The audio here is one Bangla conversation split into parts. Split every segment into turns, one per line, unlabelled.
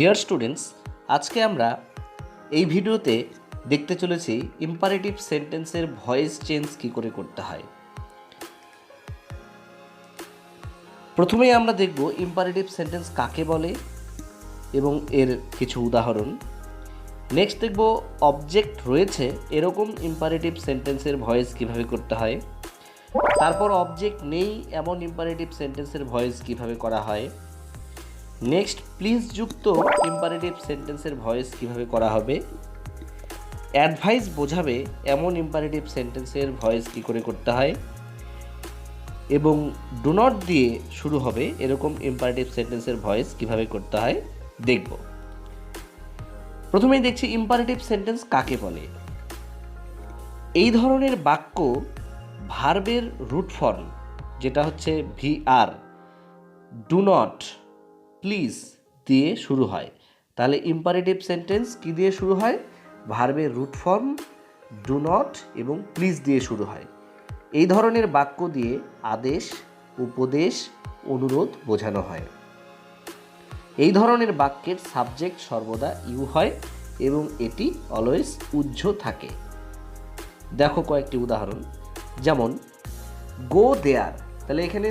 ডিয়ার স্টুডেন্টস, আজকে আমরা এই ভিডিওতে দেখতে চলেছি ইম্পারেটিভ সেন্টেন্সের ভয়েস চেঞ্জ কী করে করতে হয়। প্রথমেই আমরা দেখব ইম্পারেটিভ সেন্টেন্স কাকে বলে এবং এর কিছু উদাহরণ। নেক্সট দেখব অবজেক্ট রয়েছে এরকম ইম্পারেটিভ সেন্টেন্সের ভয়েস কীভাবে করতে হয়। তারপর অবজেক্ট নেই এমন ইম্পারেটিভ সেন্টেন্সের ভয়েস কীভাবে করা হয়। নেক্সট প্লিজ যুক্ত ইম্পারেটিভ সেন্টেন্সের ভয়েস কীভাবে করা হবে। অ্যাডভাইস বোঝাবে এমন ইম্পারেটিভ সেন্টেন্সের ভয়েস কী করে করতে হয় এবং ডু নট দিয়ে শুরু হবে এরকম ইম্পারেটিভ সেন্টেন্সের ভয়েস কীভাবে করতে হয় দেখব। প্রথমেই দেখছি ইম্পারেটিভ সেন্টেন্স কাকে বলে। এই ধরনের বাক্য ভার্বের রুট ফর্ম যেটা হচ্ছে ভিআর, ডু নট, প্লিজ দিয়ে শুরু হয়। তাহলে ইম্পারেটিভ সেন্টেন্স কি দিয়ে শুরু হয়? ভার্বের রুট ফর্ম ডু নট এবং প্লিজ দিয়ে শুরু হয়। এই ধরনের বাক্য দিয়ে আদেশ, উপদেশ, অনুরোধ বোঝানো হয়। এই ধরনের বাক্যের সাবজেক্ট সর্বদা ইউ হয় এবং এটি অলওয়েজ উহ্য থাকে। দেখো কয়েকটি উদাহরণ, যেমন গো দেয়ার। তাহলে এখানে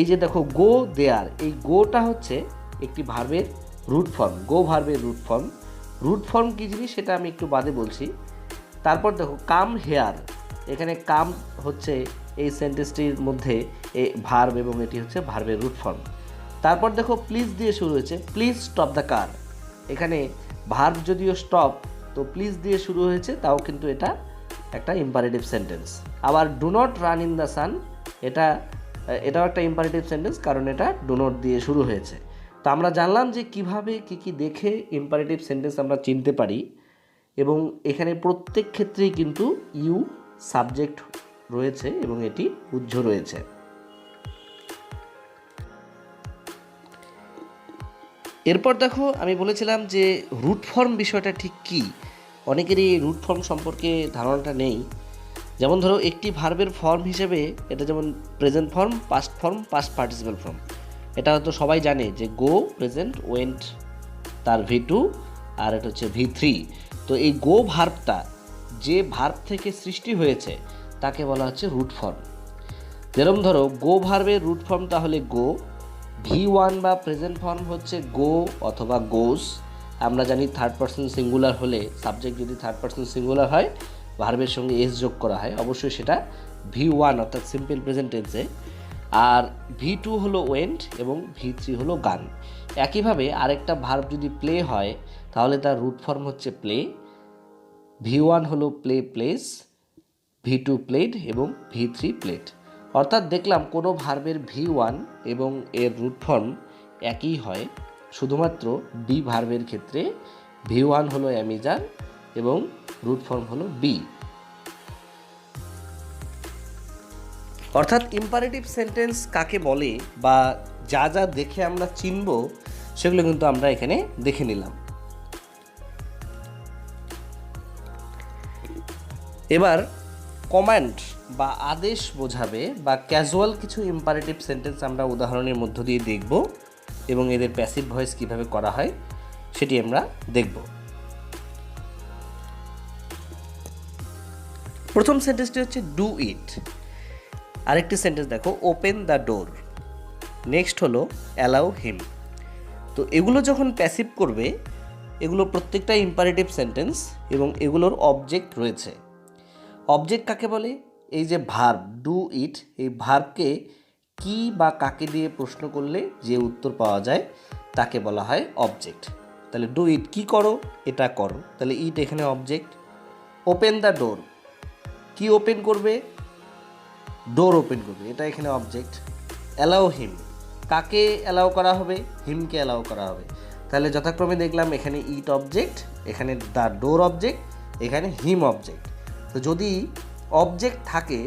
এই যে দেখো গো দেয়ার, এই গোটা হচ্ছে একটি ভার্বের রুট ফর্ম, গো ভার্বের রুট ফর্ম। রুট ফর্ম কী জিনিস সেটা আমি একটু বাদে বলছি। তারপর দেখো কাম হেয়ার, এখানে কাম হচ্ছে এই সেন্টেন্সটির মধ্যে ভার্ব এবং এটি হচ্ছে ভার্বের রুট ফর্ম। তারপর দেখো প্লিজ দিয়ে শুরু হয়েছে, প্লিজ স্টপ দ্য কার। এখানে ভার্ব যদিও স্টপ, তো প্লিজ দিয়ে শুরু হয়েছে, তাও কিন্তু এটা একটা ইম্পারেটিভ সেন্টেন্স। আবার do not run in the সান, এটাও একটা ইম্পারেটিভ সেন্টেন্স, কারণ এটা ডু নট দিয়ে শুরু হয়েছে। তো আমরা জানলাম যে কিভাবে কি দেখে ইম্পারেটিভ সেন্টেন্স আমরা চিনতে পারি এবং এখানে প্রত্যেক ক্ষেত্রেই কিন্তু ইউ সাবজেক্ট রয়েছে এবং এটি উহ্য রয়েছে। এরপর দেখো আমি বলেছিলাম যে রুট ফর্ম বিষয়টা ঠিক কী, অনেকেরই এই রুট ফর্ম সম্পর্কে ধারণাটা নেই। যেমন ধরো একটি ভার্বের ফর্ম হিসেবে এটা যেমন present form, past form, past participle form. এটা হয়তো সবাই জানে যে গো, প্রেজেন্ট, ওয়েন্ট তার V2 আর এটা হচ্ছে V3। তো এই গো ভার্বটা যে ভার্ব থেকে সৃষ্টি হয়েছে তাকে বলা হচ্ছে রুট ফর্ম। যেরকম ধরো গো ভার্বের রুট ফর্ম তাহলে গো, V1 বা প্রেজেন্ট ফর্ম হচ্ছে গো অথবা গোস। আমরা জানি থার্ড পারসন সিঙ্গুলার হলে, সাবজেক্ট যদি থার্ড পারসন সিঙ্গুলার হয়, ভার্বের সঙ্গে এস যোগ করা হয়, অবশ্যই সেটা V1 অর্থাৎ সিম্পল প্রেজেন্ট টেন্সে। আর V2 হলো ওয়েন্ট এবং V3 হলো গান। একইভাবে আরেকটা ভার্ব যদি প্লে হয় তাহলে তার রুট ফর্ম হচ্ছে প্লে। V1 হলো প্লে, প্লেস, V2 প্লেড এবং V3 প্লেড। অর্থাৎ দেখলাম কোনো ভার্বের V1 এবং এর রুট ফর্ম একই হয়, শুধুমাত্র বি ভার্বের ক্ষেত্রে V1 হলো অ্যামিজার এবং রুট ফর্ম হলো বি। অর্থাৎ ইম্পারেটিভ সেন্টেন্স কাকে বলে বা যা যা দেখে আমরা চিনব সেগুলো কিন্তু আমরা এখানে দেখে নিলাম। এবার কমান্ড বা আদেশ বোঝাবে বা ক্যাজুয়াল কিছু ইম্পারেটিভ সেন্টেন্স আমরা উদাহরণের মধ্য দিয়ে দেখব এবং এদের প্যাসিভ ভয়েস কিভাবে করা হয় সেটি আমরা দেখব। প্রথম সেন্টেন্সটি হচ্ছে ডু ইট। আরেকটি সেন্টেন্স দেখো, ওপেন দ্য ডোর। নেক্সট হলো অ্যালাউ হিম। তো এগুলো যখন প্যাসিভ করবে, এগুলো প্রত্যেকটা ইম্পারেটিভ সেন্টেন্স এবং এগুলোর অবজেক্ট রয়েছে। অবজেক্ট কাকে বলে? এই যে ভার্ব ডু ইট, এই ভার্বকে কি বা কাকে দিয়ে প্রশ্ন করলে যে উত্তর পাওয়া যায় তাকে বলা হয় অবজেক্ট। তাহলে ডু ইট, কি করো? এটা করো, তাহলে ইট এখানে অবজেক্ট। ওপেন দ্য ডোর, কি ওপেন করবে? ডোর ওপেন করবে, এটা এখানে অবজেক্ট। অ্যালাউ হিম, কাকে অ্যালাউ করা হবে? হিমকে অ্যালাউ করা হবে। তাহলে যথাক্রমে দেখলাম এখানে ইট অবজেক্ট, এখানে দ্য ডোর অবজেক্ট, এখানে হিম অবজেক্ট। তো যদি অবজেক্ট থাকে,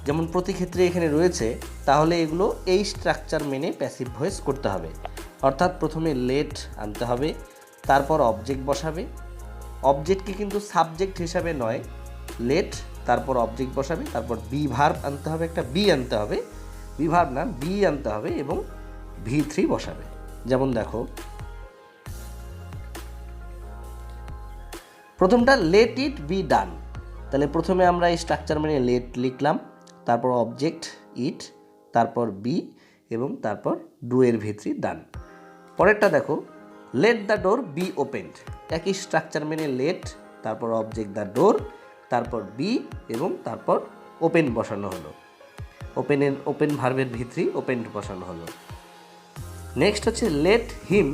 যেমন প্রতি ক্ষেত্রে এখানে রয়েছে, তাহলে এগুলো এই স্ট্রাকচার মেনে প্যাসিভ ভয়েস করতে হবে। অর্থাৎ প্রথমে লেট আনতে হবে, তারপর অবজেক্ট বসাবে। অবজেক্টকে কিন্তু সাবজেক্ট হিসাবে নয়, লেট তারপর অবজেক্ট বসাবে, তারপর বি ভার্ব আনতে হবে, একটা বি আনতে হবে, বি ভার্ব না বি আনতে হবে এবং V3 বসাবে। যেমন দেখো প্রথমটা লেট ইট বি ডান, তাহলে প্রথমে আমরা এই স্ট্রাকচার মানে লেট লিখলাম, তারপর অবজেক্ট ইট, তারপর বি এবং তারপর ডু এর ভিতরি ডান। পরেরটা দেখো let the door be opened, একই স্ট্রাকচার মেনে লেট, তারপর অবজেক্ট দ্য ডোর, তারপর বি এবং তারপর ওপেন বসানো হলো, ওপেন ভার্বের ভিতরি ওপেনড বসানো হলো। নেক্সট হচ্ছে লেট হিম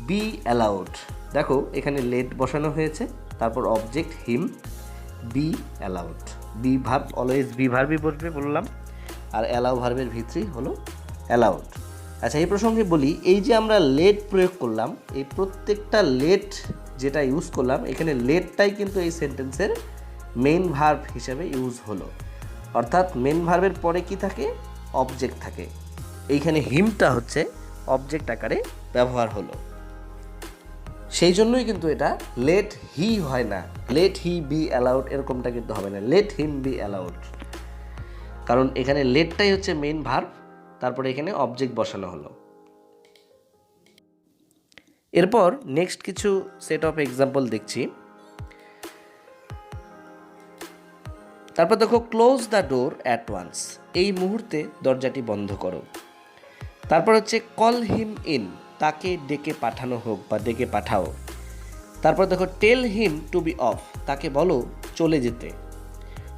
বি অ্যালাউড, দেখো এখানে লেট বসানো হয়েছে, তারপর object him, be allowed, be verb always be ভার্বই বসবে বললাম, আর অ্যালাউ ভার্বের ভিতরি হলো অ্যালাউড। আচ্ছা এই প্রসঙ্গে বলি, এই যে আমরা লেট প্রয়োগ করলাম, এই প্রত্যেকটা লেট যেটা ইউজ করলাম, এখানে লেটটাই কিন্তু এই সেন্টেন্সের মেইন ভার্ব হিসেবে ইউজ হলো, অর্থাৎ মেইন ভার্বের পরে কি থাকে, অবজেক্ট থাকে। এইখানে হিমটা হচ্ছে অবজেক্ট আকারে ব্যবহার হলো, সেই জন্যই কিন্তু এটা লেট হি হয় না, লেট হি বি অ্যালাউড এরকমটা কিন্তু হবে না, লেট হিম বি অ্যালাউড, কারণ এখানে লেটটাই হচ্ছে মেইন ভার্ব, তারপরে এখানে অবজেক্ট বসানো হলো। এরপর নেক্সট কিছু সেট অফ এক্সাম্পল দেখছি। তারপর দেখো close the door at once, এই মুহূর্তে দরজাটি বন্ধ করো। তারপর হচ্ছে কল হিম ইন, তাকে ডেকে পাঠানো হোক বা ডেকে পাঠাও। তারপর দেখো টেল হিম টু বি অফ, তাকে বলো চলে যেতে।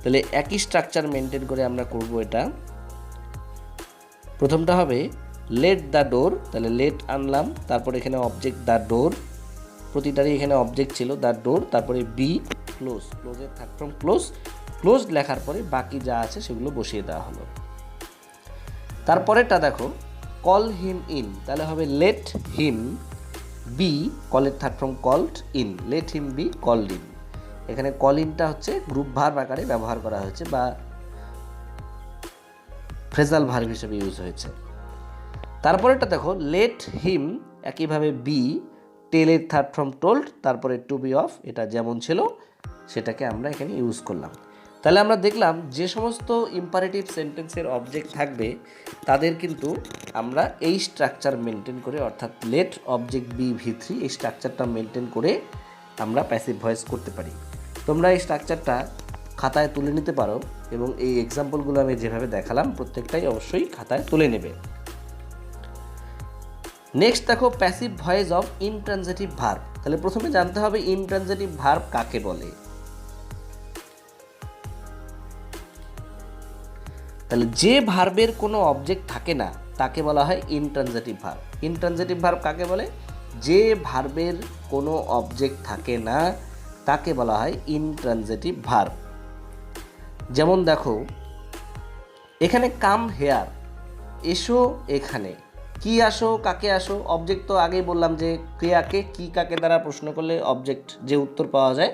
তাহলে একই স্ট্রাকচার মেনটেন করে আমরা করব এটা। প্রথমটা হবে লেট দ্য ডোর, তাহলে লেট আনলাম, তারপর এখানে অবজেক্ট দ্য ডোর, প্রতিটারই এখানে অবজেক্ট ছিল দ্য ডোর, তারপরে বি ক্লোজ, ক্লোজের থার্ড ফর্ম ক্লোজ, ক্লোজ লেখার পরে বাকি যা আছে সেগুলো বসিয়ে দেওয়া হলো। তারপরেরটা দেখো কল হিম ইন, তাহলে হবে লেট হিম বি, কলের third form called, in, let him be called in. এখানে কল ইনটা হচ্ছে গ্রুপ ভার্ব আকারে ব্যবহার করা হয়েছে বা ফ্রেজাল ভার্ব হিসেবে ইউজ হয়েছে। তারপরেটা দেখো লেট হিম, একইভাবে বি, টেলের থার্ড ফর্ম টোল্ড, তারপরে টু বি অফ, এটা যেমন ছিল সেটাকে আমরা এখানে ইউজ করলাম। তাহলে আমরা দেখলাম যে সমস্ত ইম্পারেটিভ সেন্টেন্সের অবজেক্ট থাকবে তাদের কিন্তু আমরা এই স্ট্রাকচার মেনটেন করে, অর্থাৎ লেট অবজেক্ট বি ভি3, এই স্ট্রাকচারটা মেনটেন করে আমরা প্যাসিভ ভয়েস করতে পারি। তোমরা এই স্ট্রাকচারটা খাতায় তুলে নিতে পারো এবং এই এক্সাম্পলগুলো আমি যেভাবে দেখালাম প্রত্যেকটাই অবশ্যই খাতায় তুলে নেবে। নেক্সট দেখো passive voice of intransitive verb, তাহলে প্রথমে জানতে হবে ইনট্রানজিটিভ ভার্ব কাকে বলে। তাহলে যে ভার্বের কোনো অবজেক্ট থাকে না তাকে বলা হয় ইনট্রানজিটিভ ভার্ব। ইনট্রানজিটিভ ভার্ব কাকে বলে? যে ভার্বের কোনো অবজেক্ট থাকে না তাকে বলা হয় ইনট্রানজিটিভ ভার্ব। যেমন দেখো এখানে কাম হেয়ার, এসো এখানে, কি আসো কাকে আসো, অবজেক্ট তো আগেই বললাম যে ক্রিয়াকে কি কাকে দ্বারা প্রশ্ন করলে অবজেক্ট যে উত্তর পাওয়া যায়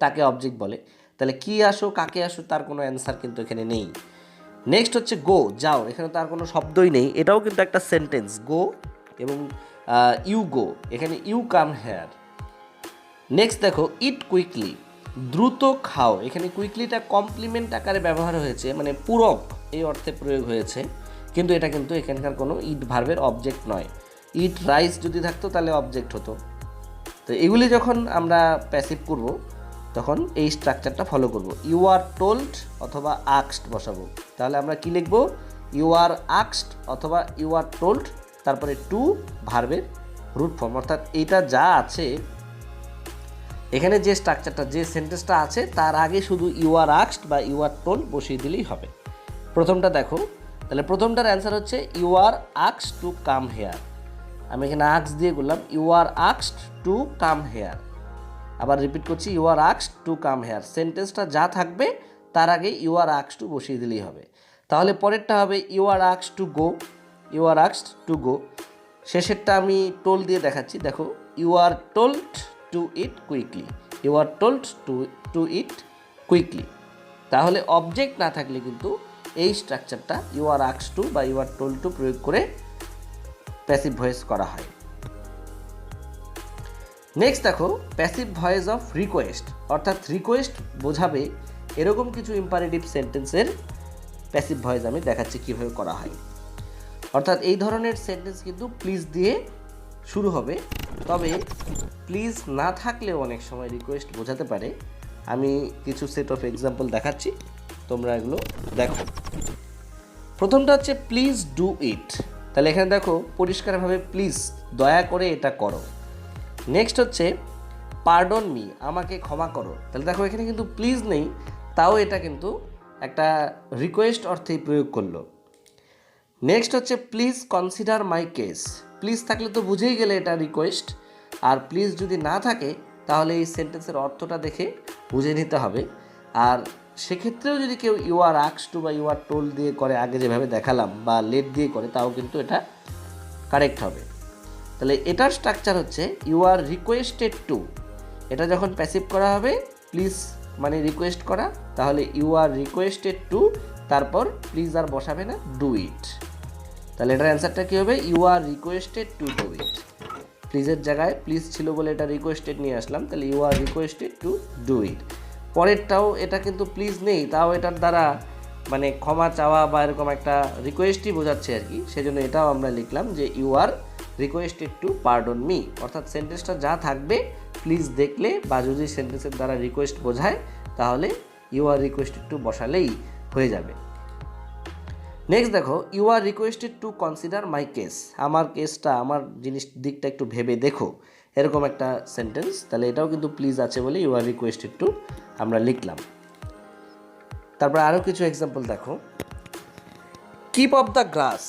তাকে অবজেক্ট বলে। তাহলে কি আসো কাকে আসো তার কোনো অ্যান্সার কিন্তু এখানে নেই। নেক্সট হচ্ছে গো, যাও, এখানে তার কোনো শব্দই নেই, এটাও কিন্তু একটা সেন্টেন্স, গো এবং ইউ গো, এখানে ইউ কাম হেয়ার। নেক্সট দেখো ইট কুইকলি, দ্রুত খাও, এখানে কুইকলিটা কমপ্লিমেন্ট আকারে ব্যবহার হয়েছে, মানে পূরক এই অর্থে প্রয়োগ হয়েছে, কিন্তু এটা কিন্তু এখানকার কোনো ইট ভার্বের অবজেক্ট নয়। ইট রাইস যদি থাকতো তাহলে অবজেক্ট হতো। তো এগুলি যখন আমরা প্যাসিভ করব তখন এই স্ট্রাকচারটা ফলো করব, ইউ আর টোল্ড অথবা আক্সড বসাবো। তাহলে আমরা কি লিখব? ইউ আর আক্সড অথবা ইউ আর টোল্ড, তারপরে টু ভার্বের রুট ফর্ম, অর্থাৎ এইটা যা আছে এখানে যে স্ট্রাকচারটা যে সেন্টেন্সটা আছে তার আগে শুধু ইউ আর আক্সড বা ইউ আর টোল্ড বসিয়ে দিলেই হবে। প্রথমটা দেখো, তাহলে প্রথমটার অ্যান্সার হচ্ছে ইউ আর আক্সড টু কাম হেয়ার। আমি এখানে আক্স দিয়ে করলাম, ইউ আর আক্সড টু কাম হেয়ার। আবার রিপিট করছি, ইউ আর আক্সড টু কাম হেয়ার। সেন্টেন্সটা যা থাকবে তার আগে ইউ আর আক্সড টু বসিয়ে দিলেই হবে। তাহলে পরেরটা হবে ইউ আর আক্সড টু গো, ইউ আর আক্সড টু গো। শেষেরটা আমি টোল দিয়ে দেখাচ্ছি, দেখো you R told to it quickly, you R told to it quickly. তাহলে অবজেক্ট না থাকলে কিন্তু এই স্ট্রাকচারটা ইউ আর আক্সড টু বা ইউ আর টোল্ড টু প্রয়োগ করে প্যাসিভ ভয়েস করা হয়। নেক্সট দেখো প্যাসিভ ভয়েস অফ রিকোয়েস্ট, অর্থাৎ রিকোয়েস্ট বোঝাবে এরকম কিছু ইম্পারেটিভ সেন্টেন্সের প্যাসিভ ভয়েস আমি দেখাচ্ছি কীভাবে করা হয়। অর্থাৎ এই ধরনের সেন্টেন্স কিন্তু প্লিজ দিয়ে শুরু হবে। তবে প্লিজ না থাকলেও অনেক সময় রিকোয়েস্ট বোঝাতে পারে। আমি কিছু সেট অফ এক্সাম্পল দেখাচ্ছি, তোমরা এগুলো দেখো। প্রথমটা হচ্ছে প্লিজ ডু ইট। তাহলে এখানে দেখো পরিষ্কারভাবে প্লিজ, দয়া করে এটা করো। নেক্সট হচ্ছে পার্ডন মি, আমাকে ক্ষমা করো। তাহলে দেখো এখানে কিন্তু প্লিজ নেই, তাও এটা কিন্তু একটা রিকোয়েস্ট অর্থেই প্রয়োগ করলো। নেক্সট হচ্ছে please consider my case. Please থাকলে তো বুঝেই গেলে এটা রিকোয়েস্ট, আর প্লিজ যদি না থাকে তাহলে এই সেন্টেন্সের অর্থটা দেখে বুঝে নিতে হবে। আর সেক্ষেত্রেও যদি কেউ ইউ আর আস্কড টু বা ইউ আর টোল্ড দিয়ে করে, আগে যেভাবে দেখালাম, বা লেট দিয়ে করে, তাও কিন্তু এটা কারেক্ট হবে। তাহলে এটার স্ট্রাকচার হচ্ছে ইউ আর রিকোয়েস্টেড টু। এটা যখন প্যাসিভ করা হবে, প্লিজ মানে রিকোয়েস্ট করা, তাহলে ইউ আর রিকোয়েস্টেড টু, তারপর প্লিজ আর বসাবে না, ডু ইট। তাহলে এটার অ্যান্সারটা কী হবে? You are requested to do it. প্লিজের জায়গায় প্লিজ ছিল বলে এটা রিকোয়েস্টেড নিয়ে আসলাম, তাহলে you are requested to do it. পরেরটাও এটা কিন্তু প্লিজ নেই, তাও এটার দ্বারা মানে ক্ষমা চাওয়া বা এরকম একটা রিকোয়েস্টই বোঝাচ্ছে আর কি, সেজন্য এটাও আমরা লিখলাম যে you are requested to pardon me. অর্থাৎ সেন্টেন্সটা যা থাকবে প্লিজ দেখলে বা যদি সেন্টেন্সের দ্বারা রিকোয়েস্ট বোঝায়, তাহলে ইউ আর রিকোয়েস্টেড টু বসালেই হয়ে যাবে। নেক্সট দেখো, you are requested to consider my case. আমার কেসটা, আমার দিকটা একটু ভেবে দেখো, এরকম একটা সেন্টেন্স। তাহলে এটাও কিন্তু প্লিজ আছে বলে ইউ আর রিকোয়েস্টেড টু আমরা লিখলাম। তারপর আরও কিছু এক্সাম্পল দেখো। Keep of the grass.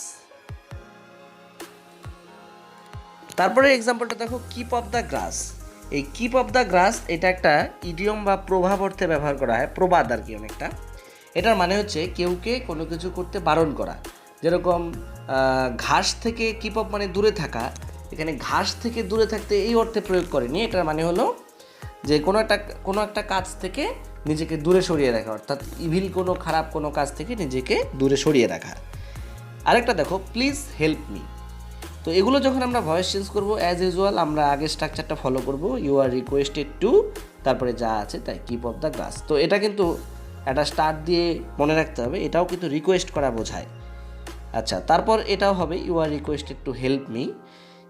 তারপরে এক্সাম্পলটা দেখো, কিপ অফ দ্য গ্রাস। এই কিপ অফ দ্য গ্রাস এটা একটা ইডিয়ম বা প্রভাব অর্থে ব্যবহার করা হয়, প্রবাদ আর কি অনেকটা। এটার মানে হচ্ছে কেউকে কোনো কিছু করতে বারণ করা। যেরকম ঘাস থেকে কিপ অফ মানে দূরে থাকা, এখানে ঘাস থেকে দূরে থাকতে এই অর্থে প্রয়োগ করেনি। এটার মানে হলো যে কোনো একটা কাজ থেকে নিজেকে দূরে সরিয়ে রাখা, অর্থাৎ ইভিল কোনো খারাপ কোনো কাজ থেকে নিজেকে দূরে সরিয়ে রাখা। আরেকটা দেখো, প্লিজ হেল্প মি। তো এগুলো যখন আমরা ভয়েস চেঞ্জ করবো, অ্যাজ ইউজুয়াল আমরা আগের স্ট্রাকচারটা ফলো করব, ইউ আর রিকোয়েস্টেড টু, তারপরে যা আছে তাই, কিপ অফ দ্য গ্রাস। তো এটা কিন্তু একটা স্টার্ট দিয়ে মনে রাখতে হবে, এটাও কিন্তু রিকোয়েস্ট করা বোঝায়। আচ্ছা, তারপর এটাও হবে you are requested to help me.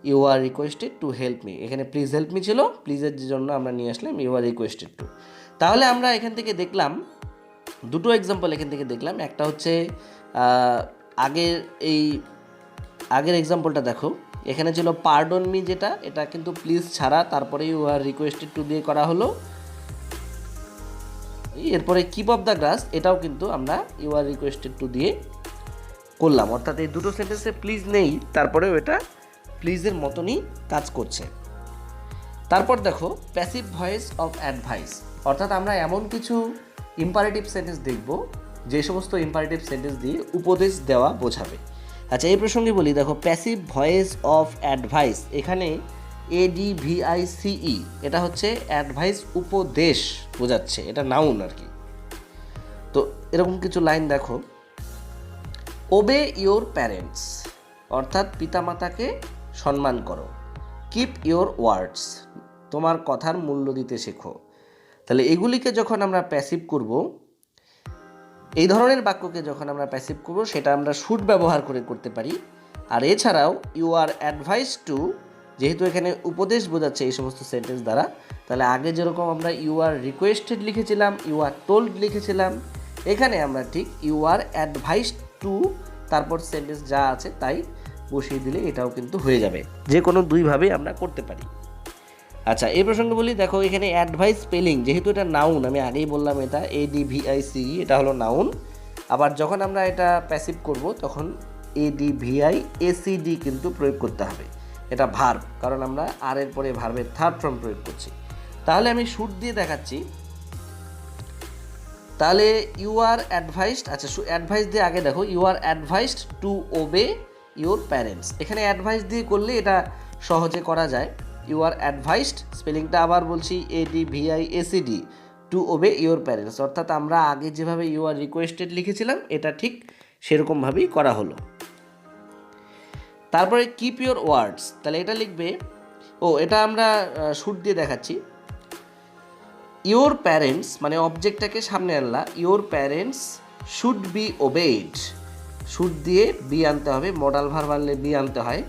You are requested to help me, এখানে প্লিজ হেল্প মি ছিল, প্লিজের জন্য আমরা নিয়ে আসলাম ইউ আর রিকোয়েস্টেড টু। তাহলে আমরা এখান থেকে দেখলাম দুটো এক্সাম্পল, এখান থেকে দেখলাম একটা হচ্ছে আগের এক্সাম্পলটা দেখো, এখানে ছিল পার্ডন মি, যেটা এটা কিন্তু প্লিজ ছাড়া, তারপরে ইউ আর রিকোয়েস্টেড টু দিয়ে করা হলো। এরপরে কিপ অফ দ্য গ্রাস, এটাও কিন্তু আমরা ইউ আর রিকোয়েস্টেড টু দিয়ে করলাম। অর্থাৎ এই দুটো সেন্টেন্সে প্লিজ নেই, তারপরেও এটা প্লিজের মতনই কাজ করছে। তারপর দেখো, প্যাসিভ ভয়েস অফ অ্যাডভাইস। অর্থাৎ আমরা এমন কিছু ইম্পারেটিভ সেন্টেন্স দেখব যে সমস্ত ইম্পারেটিভ সেন্টেন্স দিয়ে উপদেশ দেওয়া বোঝাবে। আচ্ছা, এই প্রসঙ্গে বলি, দেখো প্যাসিভ ভয়েস অফ অ্যাডভাইস, এখানে ADVICE, এটা হচ্ছে অ্যাডভাইস, উপদেশ বোঝাচ্ছে, এটা নাউন আর কি। তো এরকম কিছু লাইন দেখো, ওবে ইয়োর প্যারেন্টস, অর্থাৎ পিতামাতাকে সম্মান করো। কিপ ইয়োর ওয়ার্ডস, তোমার কথার মূল্য দিতে শেখো। তাহলে এগুলিকে যখন আমরা প্যাসিভ করব, এই ধরনের বাক্যকে যখন আমরা প্যাসিভ করব, সেটা আমরা শুড ব্যবহার করে করতে পারি। আর এছাড়াও ইউ আর অ্যাডভাইস টু, যেহেতু এখানে উপদেশ বোঝাচ্ছে এই সমস্ত সেন্টেন্স দ্বারা, তাহলে আগে যেরকম আমরা ইউ আর রিকোয়েস্টেড লিখেছিলাম, ইউ আর টোল্ড লিখেছিলাম, এখানে আমরা ঠিক ইউ আর অ্যাডভাইস টু, তারপর সেন্টেন্স যা আছে তাই বসিয়ে দিলে এটাও কিন্তু হয়ে যাবে। যে কোনো দুইভাবেই আমরা করতে পারি। আচ্ছা, এই প্রসঙ্গে বলি, দেখো এখানে অ্যাডভাইস স্পেলিং, যেহেতু এটা নাউন, আমি আগেই বললাম এটা ADVICE, এটা হলো নাউন। আবার যখন আমরা এটা প্যাসিভ করব, তখন ADVIACD কিন্তু প্রয়োগ করতে হবে। এটা ভার্ব, কারণ আমরা আর এর পরে ভার্বের থার্ড ফর্ম প্রয়োগ করছি। তাহলে আমি শুড দিয়ে দেখাচ্ছি। তাহলে ইউ আর অ্যাডভাইসড, আচ্ছা অ্যাডভাইস দিয়ে আগে দেখো, you are advised to obey your parents. এখানে অ্যাডভাইস দিয়ে করলে এটা সহজে করা যায়। ইউ আর অ্যাডভাইসড, স্পেলিংটা আবার বলছি ADVIACD, two obey your parents. অর্থাৎ আমরা আগে যেভাবে ইউ আর রিকোয়েস্টেড লিখেছিলাম, এটা ঠিক সেরকমভাবেই করা হলো। তারপরে কিপ ইউর ওয়ার্ডস, তাহলে এটা লিখবে, এটা আমরা শুড দিয়ে দেখাচ্ছি। ইউর প্যারেন্টস মানে অবজেক্টটাকে সামনে আনলা, your parents should be obeyed, should দিয়ে বি আনতে হবে, মডাল ভার্ব আনলে বি আনতে হয়।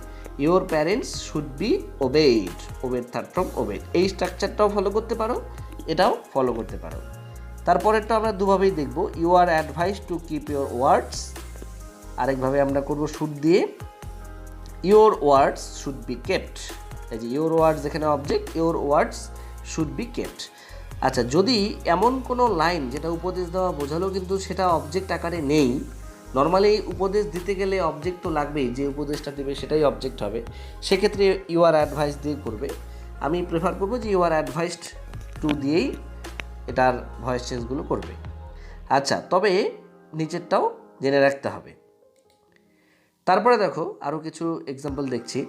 Your parents should be obeyed, obeyed third form obeyed. এই স্ট্রাকচারটাও ফলো করতে পারো, এটাও ফলো করতে পারো। তারপরেরটা আমরা দুভাবেই দেখব, you are advise to keep your words, আরেকভাবে আমরা করব শুড দিয়ে, your words should be kept. এই যে ইওর ওয়ার্ডস এখানে object, your words should be kept. আচ্ছা, যদি এমন কোনো লাইন যেটা উপদেশ দেওয়া বোঝালো কিন্তু সেটা অবজেক্ট আকারে নেই, নর্মালি উপদেশ দিতে গেলে অবজেক্ট তো লাগবেই, যে উপদেশটা দেবে সেটাই অবজেক্ট হবে, সেক্ষেত্রে ইউ আর অ্যাডভাইস দিয়ে করবে। আমি প্রেফার করবো যে ইউ আর অ্যাডভাইসড টু দিয়েই এটার ভয়েস চেঞ্জগুলো করবে। আচ্ছা, তবে নিচেরটাও জেনে রাখতে হবে। তারপরে দেখো আরও কিছু এক্সাম্পল দেখছি।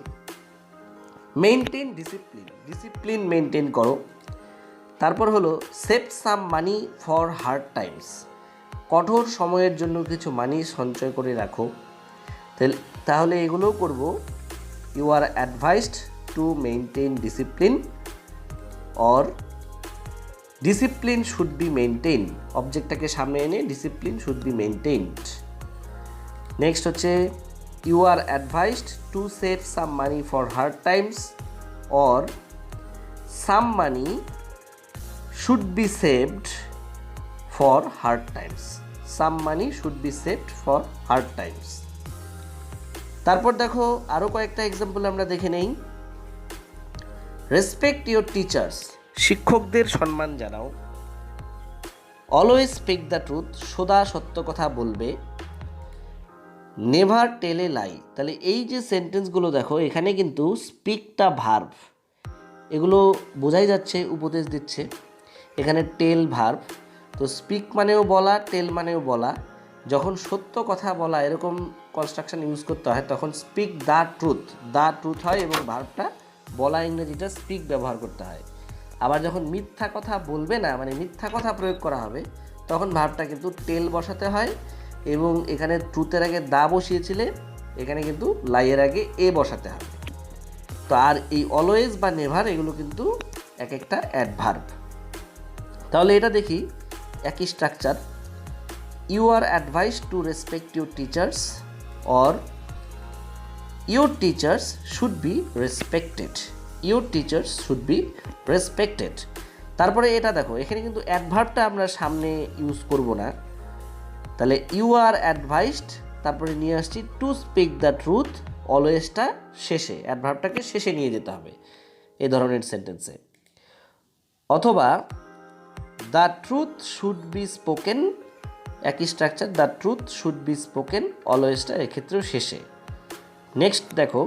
মেনটেন ডিসিপ্লিন, ডিসিপ্লিন মেনটেন করো। তারপর হলো save some money for hard Times, কঠোর সময়ের জন্য কিছু মানি সঞ্চয় করে রাখো। তাহলে এগুলোও করব, you are advised to maintain discipline or discipline should be maintain, অবজেক্টটাকে সামনে এনে discipline should be maintained. Next হচ্ছে you are advised to save some money for hard times or some money should be saved for hard times, some money should be saved for hard times. তারপর দেখো আরও কয়েকটা এক্সাম্পল আমরা দেখে নেই। রেসপেক্ট ইউর টিচার্স, শিক্ষকদের সম্মান জানাও। অলওয়েজ স্পিক দ্য ট্রুথ, সদা সত্য কথা বলবে। নেভার টেল এ লাই, তাহলে এই যে সেন্টেন্সগুলো দেখো এখানে কিন্তু স্পিকটা ভার্ব, এগুলো বোঝাই যাচ্ছে উপদেশ দিচ্ছে। এখানে টেল ভার্ব, তো স্পিক মানেও বলা, টেল মানেও বলা। যখন সত্য কথা বলা এরকম কনস্ট্রাকশন ইউজ করতে হয় তখন speak the truth, the truth হয় এবং ভার্বটা বলা ইংরেজিটা স্পিক ব্যবহার করতে হয়। আবার যখন মিথ্যা কথা বলবে না, মানে মিথ্যা কথা প্রয়োগ করা হবে, তখন ভার্বটা কিন্তু টেল বসাতে হয় এবং এখানে ট্রুথের আগে দা বসিয়েছিলে, এখানে কিন্তু লাইয়ের আগে এ বসাতে হবে। তো আর এই অলওয়েজ বা নেভার এগুলো কিন্তু এক একটা অ্যাডভার্ব। তাহলে এটা দেখি একই structure, you are advise to respect your teachers or your teachers should be respected, your teachers should be respected. তারপরে এটা দেখো এখানে কিন্তু অ্যাডভার্বটা আমরা সামনে ইউজ করব না, তাহলে ইউ আর অ্যাডভাইসড, তারপরে নিয়ে আসছি টু স্পিক দ্য ট্রুথ, অলওয়েজটা শেষে, অ্যাডভার্বটাকে শেষে নিয়ে যেতে হবে এ ধরনের সেন্টেন্সে। অথবা the truth should be spoken, একই structure, the truth should be spoken, অলওয়েজটা এক্ষেত্রেও শেষে। নেক্সট দেখো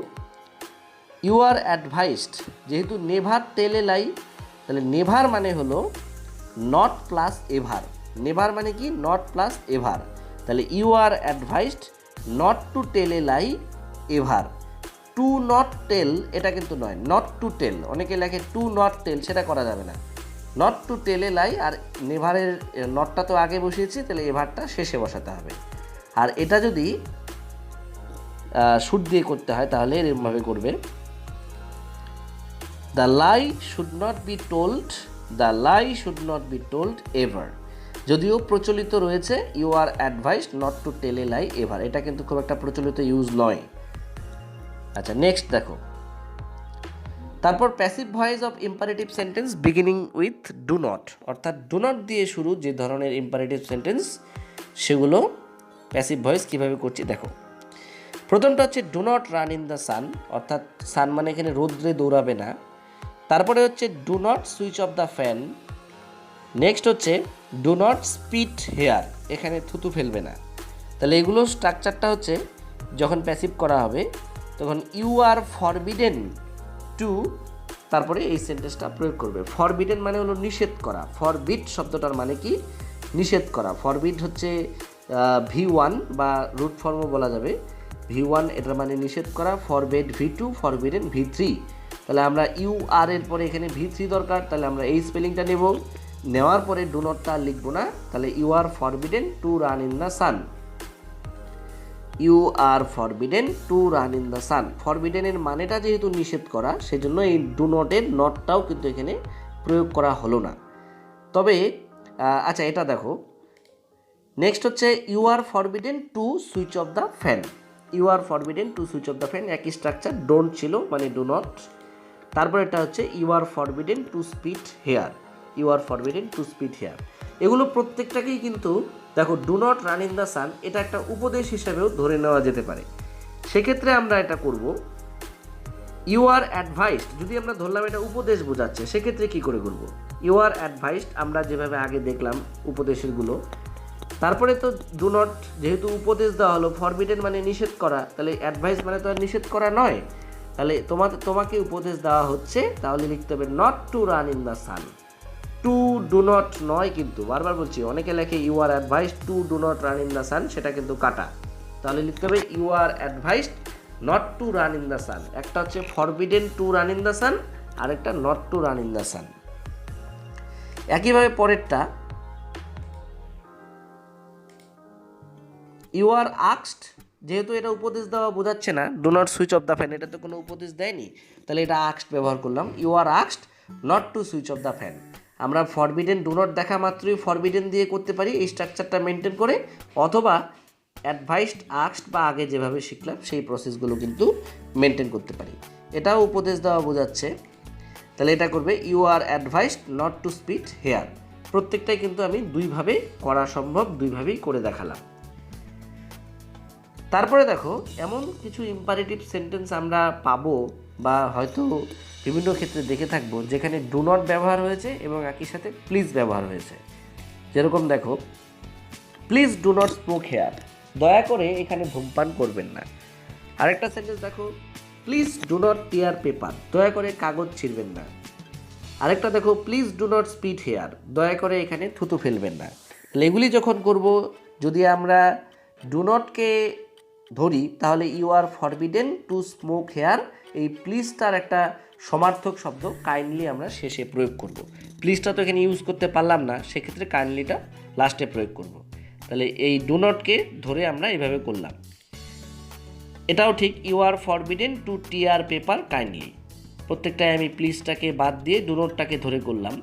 ইউ আর অ্যাডভাইসড, যেহেতু নেভার টেল এ লাই, তাহলে নেভার মানে হলো নট প্লাস এভার, নেভার মানে কি নট প্লাস এভার, তাহলে you are advised not to tell a lie ever. To not tell এটা কিন্তু নয়, নট টু টেল, অনেকে লেখে টু নট টেল, সেটা করা যাবে না। নট টু টেল এ লাই, আর নেভারের নটটা তো আগে বসিয়েছি, তাহলে এভারটা শেষে বসাতে হবে। আর এটা যদি শুড দিয়ে করতে হয় তাহলে এরকমভাবে করবে, the lie should not be told, the lie should not be told ever. যদিও প্রচলিত রয়েছে you are advised not to tell a lie ever, এটা কিন্তু খুব একটা প্রচলিত ইউজ নয়। আচ্ছা, নেক্সট দেখো, তারপর passive voice of imperative sentence beginning with do not, অর্থাৎ ডু নট দিয়ে শুরু যে ধরনের ইম্পারেটিভ সেন্টেন্স সেগুলো প্যাসিভ ভয়েস কীভাবে করছি দেখো। প্রথমটা হচ্ছে do not run in the সান, অর্থাৎ সান মানে এখানে রৌদ্রে দৌড়াবে না। তারপরে হচ্ছে do not switch off the fan. Next হচ্ছে ডু নট স্পিট হেয়ার, এখানে থুতু ফেলবে না। তাহলে এগুলো স্ট্রাকচারটা হচ্ছে যখন প্যাসিভ করা হবে তখন ইউ আর ফরবিডেন টু, তারপরে এই সেন্টেন্সটা প্রয়োগ করবে। ফরবিডেন মানে হলো নিষেধ করা, ফরবিড শব্দটার মানে কি নিষেধ করা। ফরবিড হচ্ছে V1 বা রুট ফর্মও বলা যাবে, V1 এটার মানে নিষেধ করা, ফরবেড V2, ফরবিডেন V3। তাহলে আমরা ইউ আর এর পরে এখানে V3 দরকার, তাহলে আমরা এই স্পেলিংটা নেব, নেওয়ার পরে ডু নটটা আর লিখবো না, তাহলে you are forbidden to run in the sun, you are forbidden to run in the sun. ফরবিডেনের মানেটা যেহেতু নিষেধ করা, সেজন্য এই ডু নটের নটটাও কিন্তু এখানে প্রয়োগ করা হলো না। তবে আচ্ছা, এটা দেখো নেক্সট হচ্ছে you are forbidden to switch off the fan. You are forbidden to switch off the fan, একই স্ট্রাকচার, ডোন্ট ছিল মানে ডু নট। তারপর এটা হচ্ছে you are forbidden to speed here, you are forbidden to speed here. এগুলো প্রত্যেকটাকেই কিন্তু দেখো do not run in the sun এটা একটা উপদেশ হিসেবেও ধরে নেওয়া যেতে পারে। সেক্ষেত্রে আমরা এটা করব ইউ আর অ্যাডভাইসড, যদি আমরা ধরলাম এটা উপদেশ বোঝাচ্ছে সেক্ষেত্রে কি করে করব, ইউ আর অ্যাডভাইসড আমরা যেভাবে আগে দেখলাম উপদেশেরগুলো। তারপরে তো ডু নট যেহেতু উপদেশ দেওয়া হলো, ফরবিডেন মানে নিষেধ করা, তাহলে অ্যাডভাইস মানে তো আর নিষেধ করা নয়, তাহলে তোমাকে উপদেশ দেওয়া হচ্ছে, তাহলে লিখতে হবে not to run in the sun. To do not নয়, কিন্তু বারবার বলছি অনেকে লেখে you are advised to do not run in the sun, সেটা কিন্তু কাটা। তাহলে লিখতে হবে you are advised not to run in the sun. একটা হচ্ছে forbidden to run in the sun, আর একটা not to run in the sun. একইভাবে পরেরটা ইউ আর আস্কড, যেহেতু এটা উপদেশ দেওয়া বোঝাচ্ছে না, do not switch off the fan এটা তো কোনো উপদেশ দেয়নি, তাহলে এটা আস্কড ব্যবহার করলাম, you are asked not to switch off the fan. আমরা ফরবিডেন ডু নট দেখা মাত্রই ফরবিডেন দিয়ে করতে পারি এই স্ট্রাকচারটা মেনটেন করে, অথবা অ্যাডভাইসড আস্কড বা আগে যেভাবে শিখলাম সেই প্রসেসগুলো কিন্তু মেনটেন করতে পারি। এটাও উপদেশ দেওয়া বোঝাচ্ছে, তাহলে এটা করবে you are advised not to speed here. প্রত্যেকটাই কিন্তু আমি দুইভাবে করা সম্ভব, দুইভাবেই করে দেখালাম। তারপরে দেখো এমন কিছু ইম্পারেটিভ সেন্টেন্স আমরা পাবো বা হয়তো বিভিন্ন ক্ষেত্রে দেখে থাকবো যেখানে ডু নট ব্যবহার হয়েছে এবং একই সাথে প্লিজ ব্যবহার হয়েছে। যেরকম দেখো please do not smoke here, দয়া করে এখানে ধূমপান করবেন না। আরেকটা সেন্টেন্স দেখো please do not tear paper, দয়া করে কাগজ ছিঁড়বেন না। আরেকটা দেখো please do not speed here, দয়া করে এখানে থুতু ফেলবেন না। এগুলি যখন করব, যদি আমরা ডু নটকে ধরি তাহলে you are forbidden to smoke here, এই প্লিজটার একটা সমার্থক শব্দ কাইন্ডলি আমরা শেষে প্রয়োগ করব। প্লিজটা তো এখানে ইউজ করতে পারলাম না, সেক্ষেত্রে কাইন্ডলিটা লাস্টে প্রয়োগ করব। তাহলে এই ডু নটকে ধরে আমরা এইভাবে করলাম। এটাও ঠিক, you are forbidden to tear paper kindly, প্রত্যেকটাই আমি প্লিজটাকে বাদ দিয়ে ডু নটটাকে ধরে করলাম।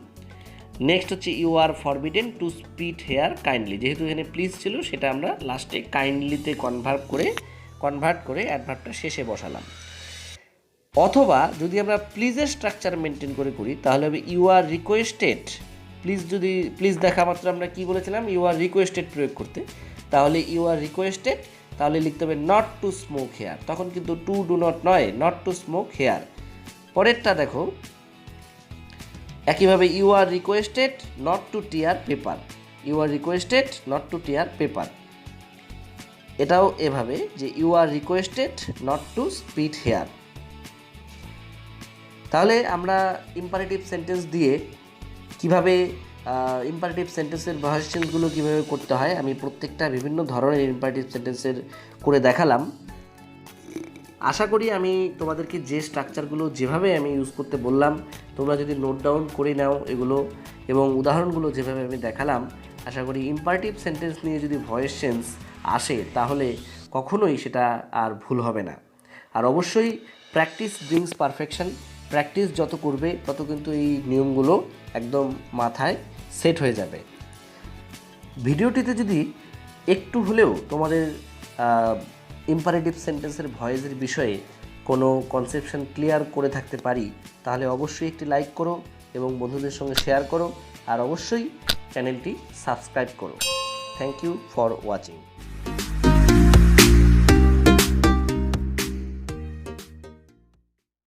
নেক্সট হচ্ছে you are forbidden to speed here kindly, যেহেতু এখানে প্লিজ ছিল সেটা আমরা লাস্টে কাইন্ডলিতে কনভার্ট করে অ্যাডভার্বটা শেষে বসালাম। অথবা যদি আমরা প্লিজের স্ট্রাকচার মেনটেন করে করি তাহলে হবে ইউ আর রিকোয়েস্টেড। প্লিজ দেখা মাত্র আমরা কি বলেছিলাম, ইউ আর রিকোয়েস্টেড প্রয়োগ করতে, তাহলে ইউ আর রিকোয়েস্টেড, তাহলে লিখতে হবে নট টু স্মোক হেয়ার, তখন কিন্তু টু ডু নট নয়, নট টু স্মোক হেয়ার। পরেরটা দেখো একইভাবে you are requested not to tear paper, you are requested not to tear paper. এটাও এভাবে যে you are requested not to speed here. তাহলে আমরা ইম্পারেটিভ সেন্টেন্স দিয়ে কিভাবে ইম্পারেটিভ সেন্টেন্সের ভার্সনগুলো কীভাবে করতে হয় আমি প্রত্যেকটা বিভিন্ন ধরনের ইম্পারেটিভ সেন্টেন্সের করে দেখালাম। আশা করি আমি তোমাদেরকে যে স্ট্রাকচারগুলো যেভাবে আমি ইউজ করতে বললাম তোমরা যদি নোট ডাউন করে নাও এগুলো এবং উদাহরণগুলো যেভাবে আমি দেখালাম, আশা করি ইম্পারেটিভ সেন্টেন্স নিয়ে যদি ভয়েস চেঞ্জ আসে তাহলে কখনোই সেটা আর ভুল হবে না। আর অবশ্যই প্র্যাকটিস ব্রিংস পারফেকশন, প্র্যাকটিস যত করবে তত কিন্তু এই নিয়মগুলো একদম মাথায় সেট হয়ে যাবে। ভিডিওটিতে যদি একটু হলেও তোমাদের ইম্পারেটিভ সেন্টেন্সের ভয়েসের বিষয়ে কোনো কনসেপশন ক্লিয়ার করে থাকতে পারি তাহলে অবশ্যই একটি লাইক করো এবং বন্ধুদের সঙ্গে শেয়ার করো, আর অবশ্যই চ্যানেলটি সাবস্ক্রাইব করো। Thank you for watching.